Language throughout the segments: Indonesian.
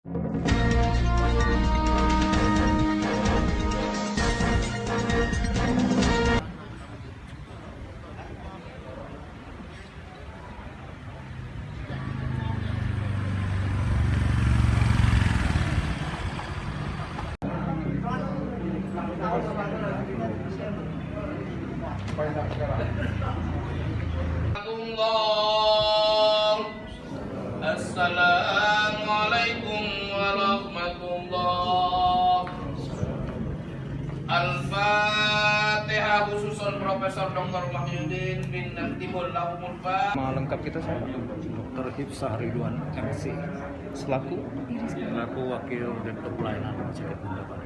Assalamualaikum warahmatullahi. Al-Fatihah khususon Profesor Dr. Mahyudin bin Natibul Lahumul Fa. Lengkap kita saya Dr. Hifsah Ridwan MC selaku Wakil Direktur Pelayanan Sakit Bunda Pak.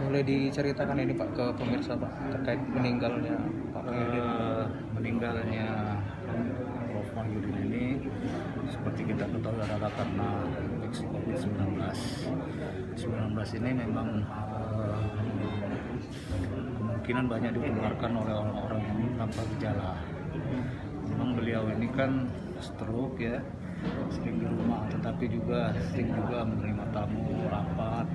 Boleh diceritakan ini Pak ke pemirsa Pak terkait meninggalnya Pak Mahyudin? Meninggalnya Prof. Mahyudin ini seperti kita ketahui adalah karena infeksi COVID-19. 19 ini memang kemungkinan banyak ditularkan oleh orang-orang yang tanpa gejala. Memang beliau ini kan stroke ya, sering di rumah, tetapi juga sering juga menerima tamu, rapat,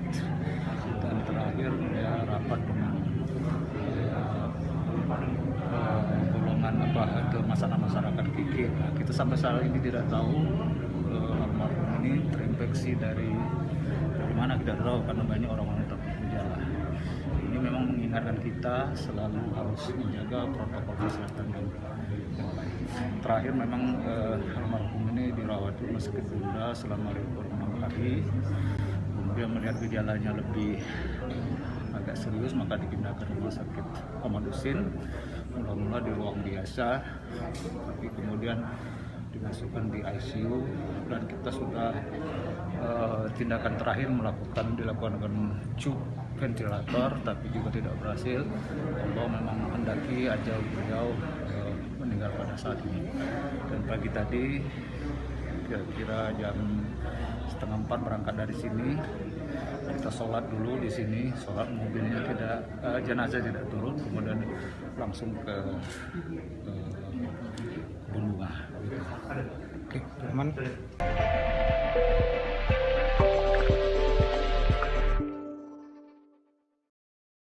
dan terakhir ya rapat dengan golongan itu masyarakat kikir. Nah, kita sampai saat ini tidak tahu almarhum ini terinfeksi dari mana, kita tahu karena banyak orang-orang tanpa gejala. Ini memang mengingatkan kita selalu harus menjaga protokol kesehatan yang baik. Terakhir memang almarhum ini dirawat di Rumah Sakit Bunda selama 6 hari. Kemudian melihat gejalanya lebih agak serius, maka dipindahkan ke Rumah Sakit Ahmad Husin. Mula-mula di ruang biasa, tapi kemudian dimasukkan di ICU dan kita sudah tindakan terakhir dilakukan dengan tube ventilator, tapi juga tidak berhasil. Allah memang menghendaki ajal beliau meninggal pada saat ini. Dan pagi tadi kira-kira jam 3:30 berangkat dari sini. Kita sholat dulu di sini, sholat mobilnya jenazah tidak turun, kemudian langsung ke Bunga. Oke, aman.